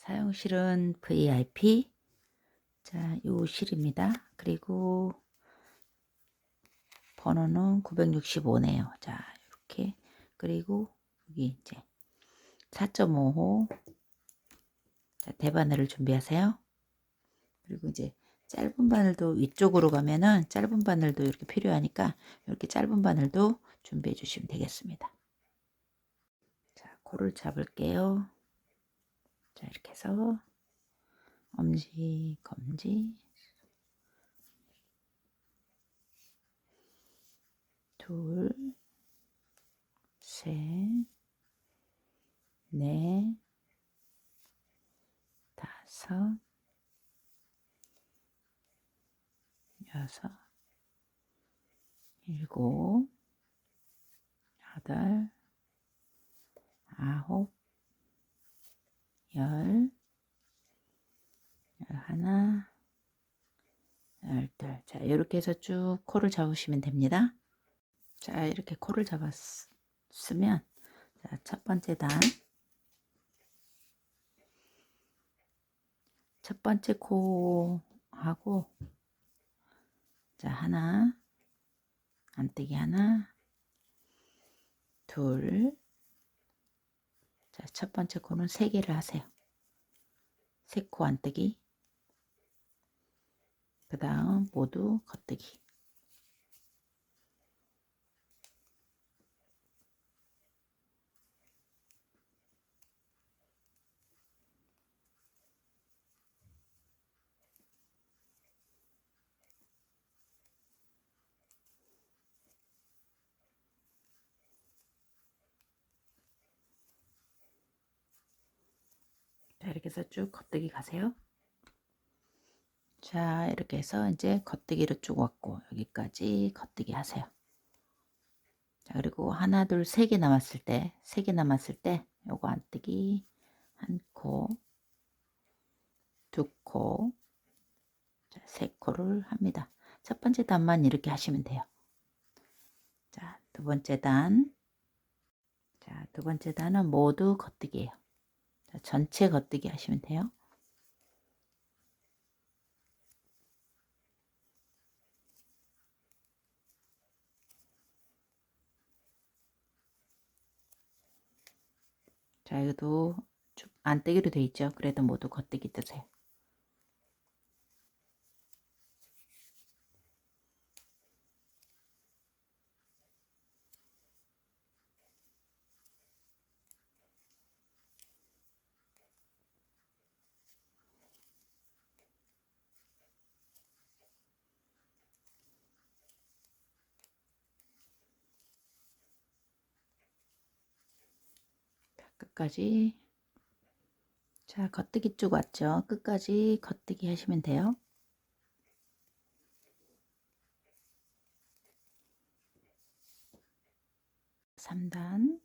사용실은 VIP. 자, 요 실입니다. 그리고 번호는 965네요. 자, 이렇게. 그리고 여기 이제 4.5호. 자, 대바늘을 준비하세요. 그리고 이제 짧은 바늘도 위쪽으로 가면은 짧은 바늘도 이렇게 필요하니까 이렇게 짧은 바늘도 준비해 주시면 되겠습니다. 자, 코를 잡을게요. 자, 이렇게 해서 엄지, 검지, 둘, 셋, 넷, 다섯, 여섯, 일곱, 여덟, 아홉, 열, 열하나, 열둘. 자, 이렇게 해서 쭉 코를 잡으시면 됩니다. 자, 이렇게 코를 잡았으면, 자, 첫 번째 단, 첫 번째 코하고, 자, 하나, 안뜨기 하나, 둘, 자, 첫 번째 코는 3개를 하세요. 3코 안뜨기, 그 다음 모두 겉뜨기. 자, 이렇게 해서 쭉 겉뜨기 가세요. 자, 이렇게 해서 이제 겉뜨기로 쭉 왔고 여기까지 겉뜨기 하세요. 자, 그리고 하나, 둘, 3개 남았을 때, 3개 남았을 때 요거 안뜨기 한 코, 두 코, 자, 3코를 합니다. 첫 번째 단만 이렇게 하시면 돼요. 자, 두 번째 단. 자, 두 번째 단은 모두 겉뜨기예요. 자, 전체 겉뜨기 하시면 돼요. 자, 이것도 안뜨기로 돼 있죠. 그래도 모두 겉뜨기 뜨세요. 자, 끝까지. 자, 겉뜨기 쭉 왔죠. 끝까지 겉뜨기 하시면 돼요. (3단)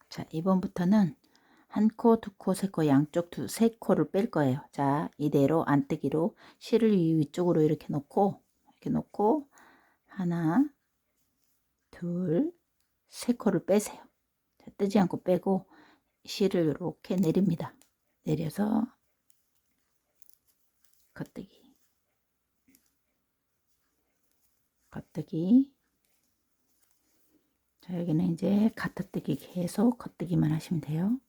자, 이번부터는 한 코, 두 코, 세 코, 양쪽 세 코를 뺄 거예요. 자, 이대로 안뜨기로 실을 위쪽으로 이렇게 놓고 하나, 둘, 세 코를 빼세요. 자, 뜨지 않고 빼고 실을 이렇게 내립니다. 내려서 겉뜨기, 겉뜨기. 자, 여기는 이제 가타뜨기 계속 겉뜨기만 하시면 돼요.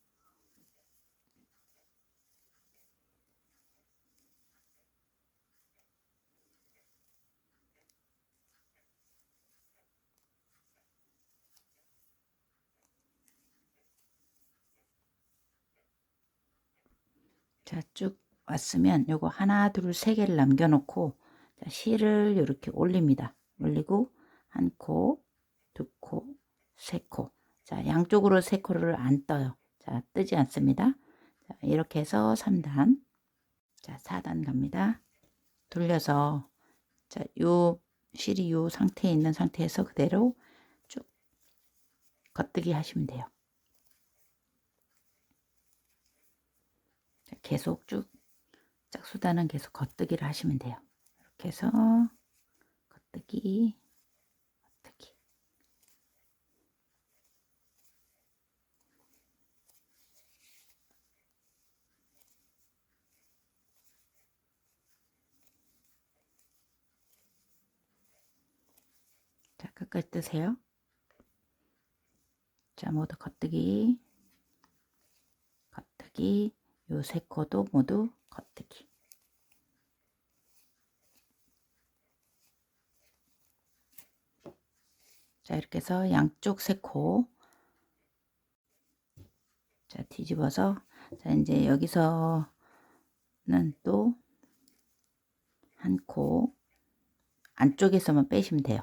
자, 쭉 왔으면 요거 하나, 둘, 3개를 남겨놓고 자, 실을 이렇게 올립니다. 올리고 한 코, 두 코, 세 코. 자, 양쪽으로 3코를 안 떠요. 자, 뜨지 않습니다. 자, 이렇게 해서 3단. 자, 4단 갑니다. 돌려서 자, 요 실이 요 상태에 있는 상태에서 그대로 쭉 겉뜨기 하시면 돼요. 자, 계속 쭉 짝수단은 계속 겉뜨기를 하시면 돼요. 이렇게 해서 겉뜨기, 겉뜨기. 끝까지 뜨세요. 자, 모두 겉뜨기, 겉뜨기, 요 세 코도 모두 겉뜨기. 자, 이렇게 해서 양쪽 세 코. 자, 뒤집어서, 자, 이제 여기서는 또 한 코 안쪽에서만 빼시면 돼요.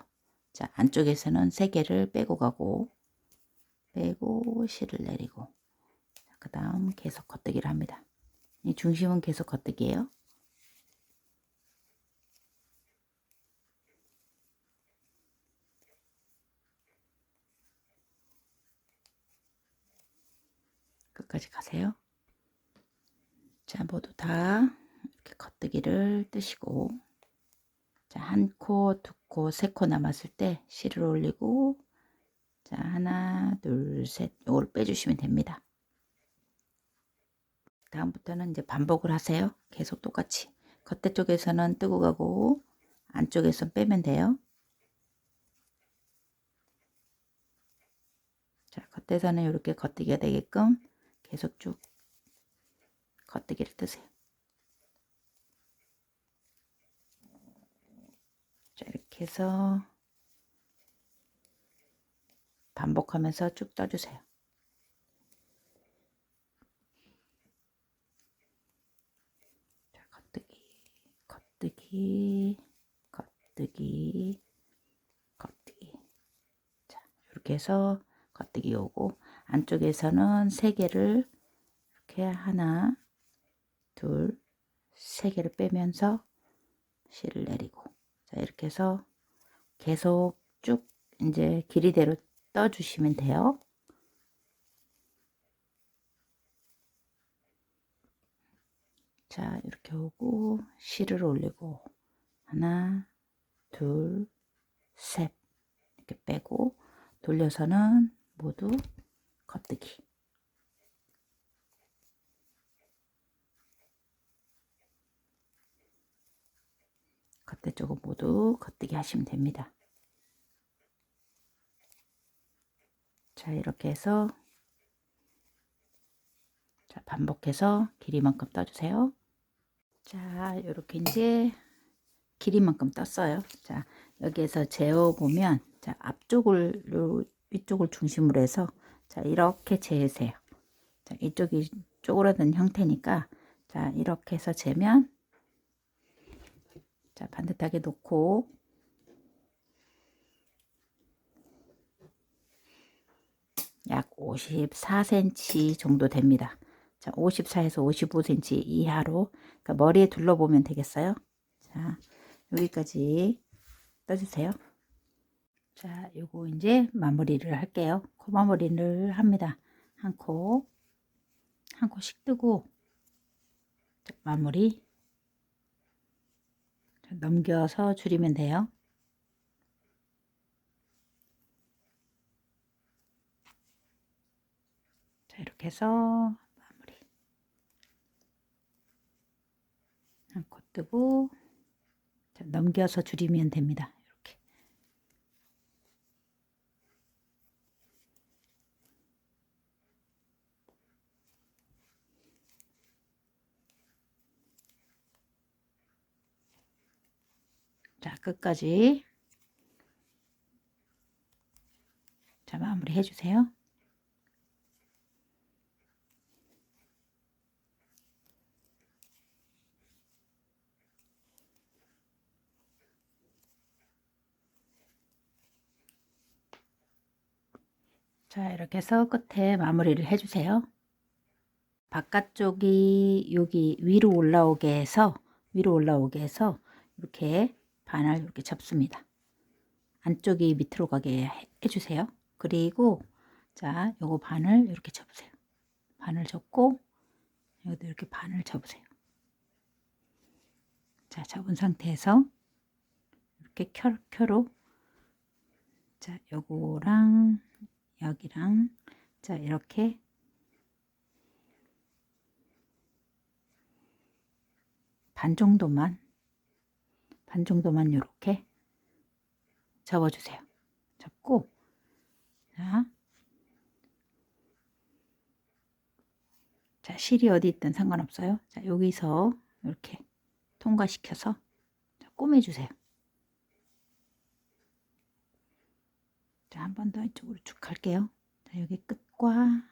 자, 안쪽에서는 3개를 빼고 가고, 빼고 실을 내리고, 그 다음 계속 겉뜨기를 합니다. 이 중심은 계속 겉뜨기예요. 끝까지 가세요. 자, 모두 다 이렇게 겉뜨기를 뜨시고, 자, 한 코, 두 코, 세 코 남았을 때 실을 올리고, 자, 하나, 둘, 셋, 요걸 빼주시면 됩니다. 다음부터는 이제 반복을 하세요. 계속 똑같이. 겉에 쪽에서는 뜨고 가고, 안쪽에서 빼면 돼요. 자, 겉에서는 이렇게 겉뜨기가 되게끔 계속 쭉 겉뜨기를 뜨세요. 자, 이렇게 해서 반복하면서 쭉 떠주세요. 자, 겉뜨기, 겉뜨기, 겉뜨기, 겉뜨기. 자, 이렇게 해서 겉뜨기 오고, 안쪽에서는 3개를 이렇게 하나, 둘, 3개를 빼면서 실을 내리고, 자, 이렇게 해서 계속 쭉 이제 길이대로 떠주시면 돼요. 자, 이렇게 오고 실을 올리고 하나, 둘, 셋 이렇게 빼고 돌려서는 모두 겉뜨기. 겉에 쪽은 모두 겉뜨기 하시면 됩니다. 자, 이렇게 해서 자, 반복해서 길이만큼 떠주세요. 자, 이렇게 이제 길이만큼 떴어요. 자, 여기에서 재어 보면 자, 앞쪽을 위쪽을 중심으로 해서 자, 이렇게 재세요. 자, 이쪽이 쪼그라든 형태니까 자, 이렇게 해서 재면 자, 반듯하게 놓고 약 54cm 정도 됩니다. 자, 54에서 55cm 이하로 그러니까 머리에 둘러보면 되겠어요. 자, 여기까지 떠주세요. 자, 요거 이제 마무리를 할게요. 코 마무리를 합니다. 한 코씩 뜨고 자, 마무리 자, 넘겨서 줄이면 돼요. 자, 이렇게 해서 마무리 한 코 뜨고 자, 넘겨서 줄이면 됩니다. 이렇게 자, 끝까지 자, 마무리 해주세요. 자, 이렇게 해서 끝에 마무리를 해주세요. 바깥쪽이 여기 위로 올라오게 해서 이렇게 반을 이렇게 접습니다. 안쪽이 밑으로 가게 해주세요. 그리고 자, 요거 반을 이렇게 접으세요. 반을 접고 여기도 이렇게 반을 접으세요. 자, 접은 상태에서 이렇게 켜로 자, 요거랑 여기랑 자, 이렇게 반 정도만 이렇게 접어주세요. 잡고, 자, 실이 어디 있든 상관없어요. 자, 여기서 이렇게 통과시켜서 꼬매주세요. 자, 한 번 더 이쪽으로 쭉 갈게요. 자, 여기 끝과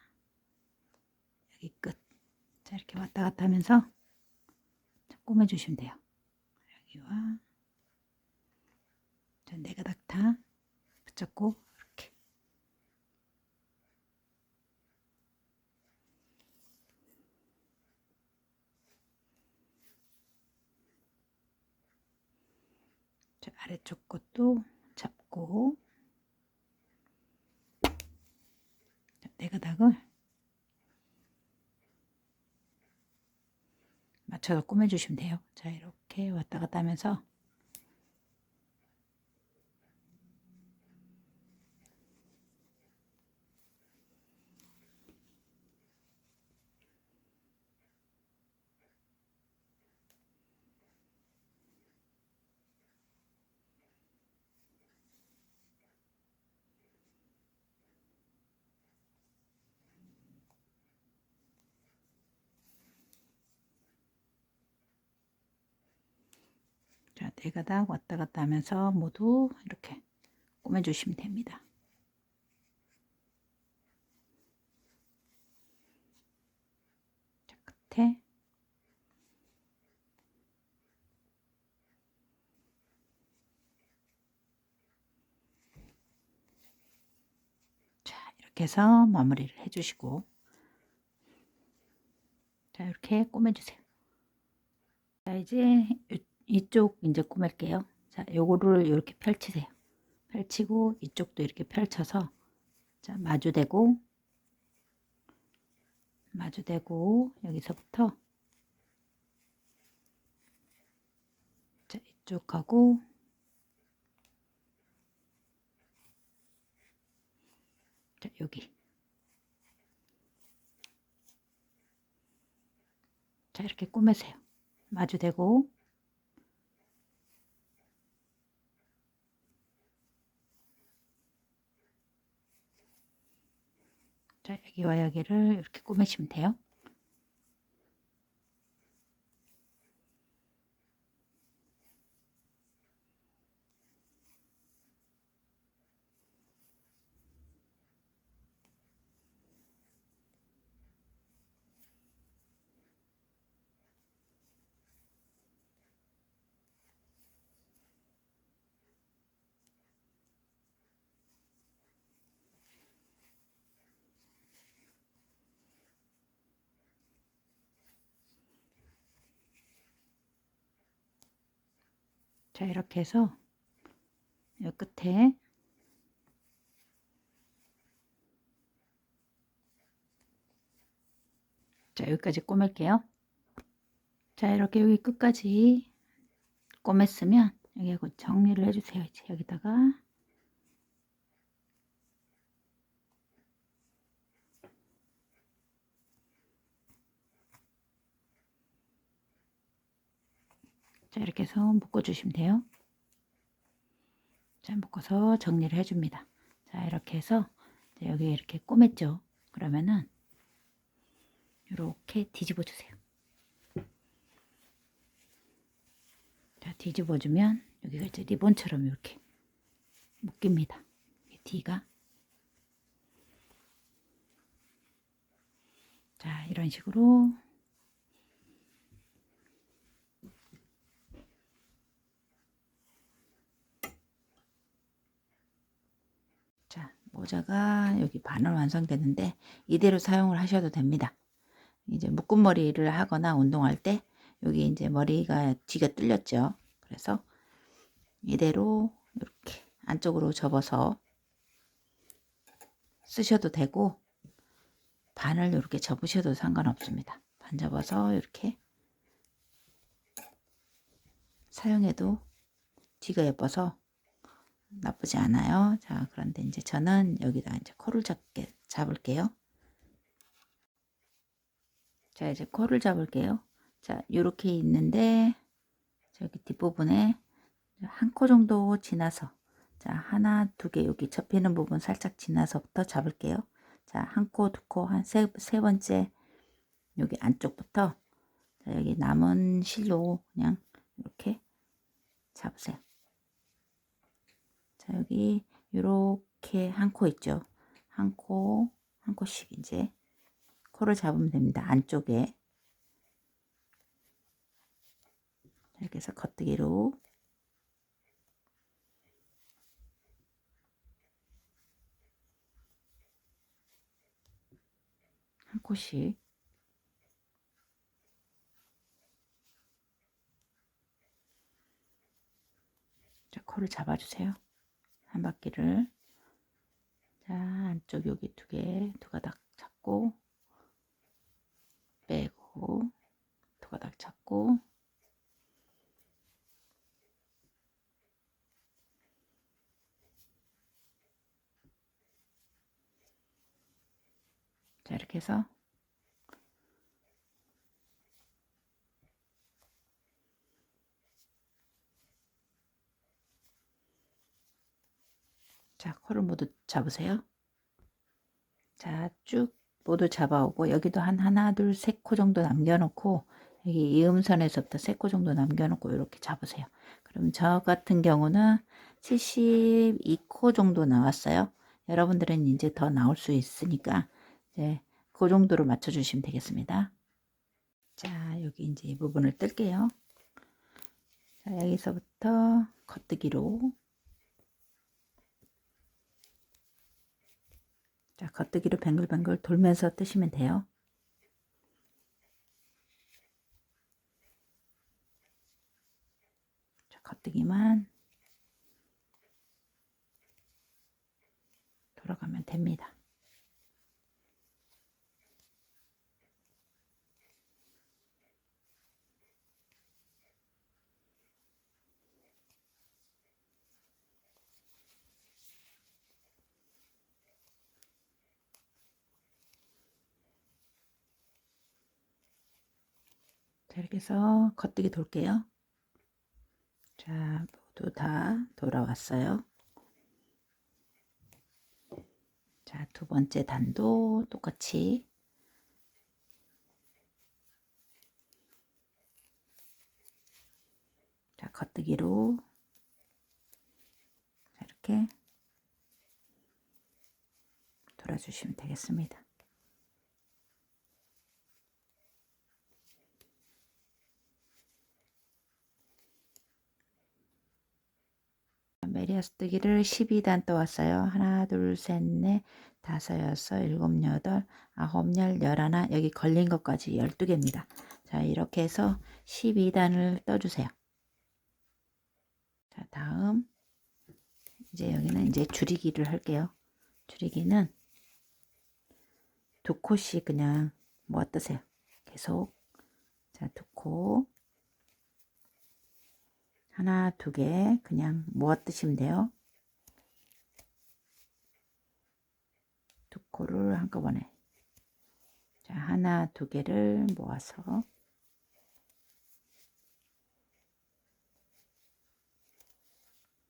여기 끝. 자, 이렇게 왔다 갔다 하면서 꼬매주시면 돼요. 여기와 자, 네 가닥 다 붙잡고 이렇게. 자, 아래쪽 것도 잡고 자, 네 가닥을 맞춰서 꼬매주시면 돼요. 자, 이렇게 왔다 갔다 하면서 자, 네 가닥 왔다 갔다 하면서 모두 이렇게 꼬매주시면 됩니다. 자, 끝에 자, 이렇게 해서 마무리를 해주시고 자, 이렇게 꼬매주세요. 자, 이제 이쪽 이제 꼬맬게요. 자, 요거를 이렇게 펼치세요. 펼치고 이쪽도 이렇게 펼쳐서 자, 마주대고 여기서부터 자, 이쪽하고 자, 여기 자, 이렇게 꼬매세요. 마주대고 자, 여기와 여기를 이렇게 꼬매시면 돼요. 자, 이렇게 해서 이 끝에 자, 여기까지 꼬맬게요. 자, 이렇게 여기 끝까지 꼬맸으면 여기하고 정리를 해주세요. 이제 여기다가 자, 이렇게 해서 묶어주시면 돼요. 자, 묶어서 정리를 해줍니다. 자, 이렇게 해서 여기 이렇게 꼬맸죠. 그러면은 이렇게 뒤집어 주세요. 자, 뒤집어 주면 여기가 이제 리본처럼 이렇게 묶입니다. 뒤가 자, 이런 식으로 자, 모자가 여기 반을 완성되는데 이대로 사용을 하셔도 됩니다. 이제 묶음머리를 하거나 운동할 때 여기 이제 머리가 뒤가 뚫렸죠. 그래서 이대로 이렇게 안쪽으로 접어서 쓰셔도 되고 반을 이렇게 접으셔도 상관없습니다. 반 접어서 이렇게 사용해도 뒤가 예뻐서 나쁘지 않아요. 자, 그런데 이제 저는 여기다 이제 코를 잡을게요. 자, 이제 코를 잡을게요. 자, 이렇게 있는데 저기 뒷부분에 한 코 정도 지나서 자, 자, 하나, 두 개 여기 접히는 부분 살짝 지나서부터 잡을게요. 자, 한 코, 두 코, 한 세 번째 여기 안쪽부터 자, 여기 남은 실로 그냥 이렇게 잡으세요. 자, 여기 이렇게 한 코 있죠. 한 코씩 이제 코를 잡으면 됩니다. 안쪽에 이렇게 해서 겉뜨기로 한 코씩 자, 코를 잡아주세요. 한 바퀴를 자, 안쪽 여기 두 가닥 잡고 빼고 두 가닥 잡고 자, 이렇게 해서 자, 코를 모두 잡으세요. 자, 쭉 모두 잡아오고 여기도 한 하나, 둘, 세 코 정도 남겨놓고 여기 이음선에서부터 세 코 정도 남겨놓고 이렇게 잡으세요. 그럼 저 같은 경우는 72코 정도 나왔어요. 여러분들은 이제 더 나올 수 있으니까 이제 그 정도로 맞춰주시면 되겠습니다. 자, 여기 이제 이 부분을 뜰게요. 자, 여기서부터 겉뜨기로 자, 겉뜨기로 뱅글뱅글 돌면서 뜨시면 돼요. 자, 겉뜨기만 돌아가면 됩니다. 자, 이렇게 해서 겉뜨기 돌게요. 자, 모두 다 돌아왔어요. 자, 두 번째 단도 똑같이 자, 겉뜨기로 자, 이렇게 돌아주시면 되겠습니다. 메리아스뜨기를 12단 떠왔어요. 하나, 둘, 셋, 넷, 다섯, 여섯, 일곱, 여덟, 아홉, 열, 열하나, 여기 걸린 것까지 12개입니다. 자, 이렇게 해서 12단을 떠주세요. 자, 다음 이제 여기는 이제 줄이기를 할게요. 줄이기는 두 코씩 그냥 모아 뜨세요. 계속 자, 두 코 하나, 두 개 그냥 모아 뜨시면 돼요. 두 코를 한꺼번에 자, 하나, 두 개를 모아서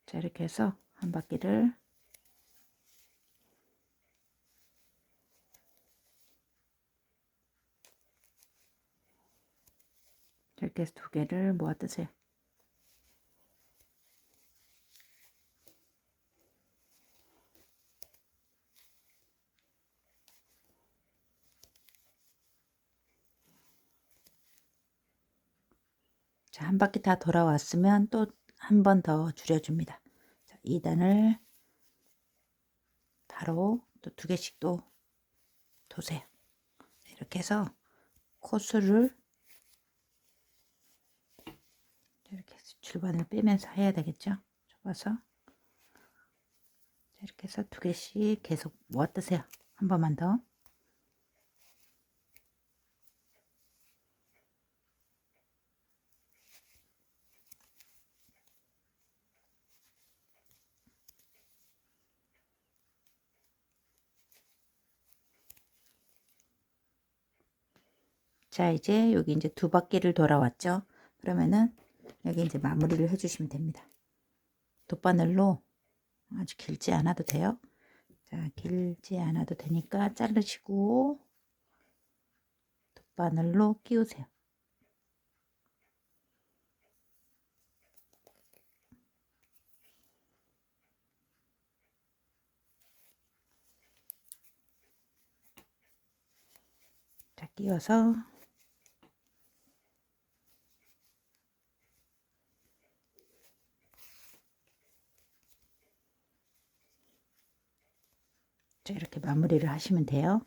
자, 이렇게 해서 한 바퀴를 이렇게 해서 두 개를 모아 뜨세요. 자, 한 바퀴 다 돌아왔으면 또 한 번 더 줄여줍니다. 자, 2단을 바로 또 두 개씩 또 도세요. 이렇게 해서 코수를 이렇게 해서 줄반을 빼면서 해야 되겠죠. 접어서 이렇게 해서 두 개씩 계속 모아 뜨세요. 한 번만 더. 자, 이제 여기 이제 두 바퀴를 돌아왔죠. 그러면은 여기 이제 마무리를 해주시면 됩니다. 돗바늘로 아주 길지 않아도 돼요. 자, 길지 않아도 되니까 자르시고 돗바늘로 끼우세요. 자, 끼워서 자, 이렇게 마무리를 하시면 돼요.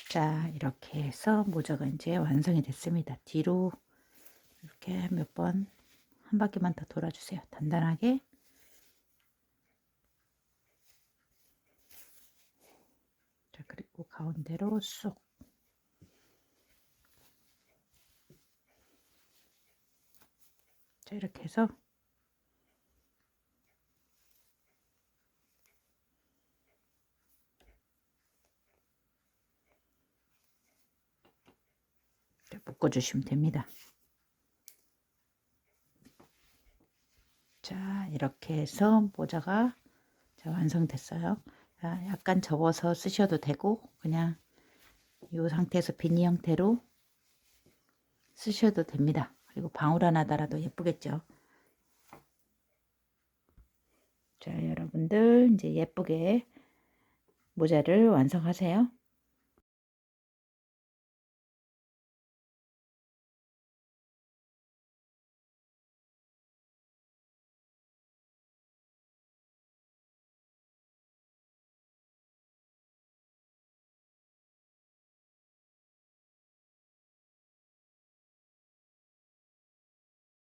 자, 이렇게 해서 모자가 이제 완성이 됐습니다. 뒤로 이렇게 몇 번 한 바퀴만 더 돌아주세요. 단단하게. 자, 그리고 가운데로 쏙. 자, 이렇게 해서 묶어주시면 됩니다. 자, 이렇게 해서 모자가 자, 완성됐어요. 자, 약간 접어서 쓰셔도 되고 그냥 이 상태에서 비니 형태로 쓰셔도 됩니다. 그리고 방울 하나 달아도 예쁘겠죠. 자, 여러분들 이제 예쁘게 모자를 완성하세요.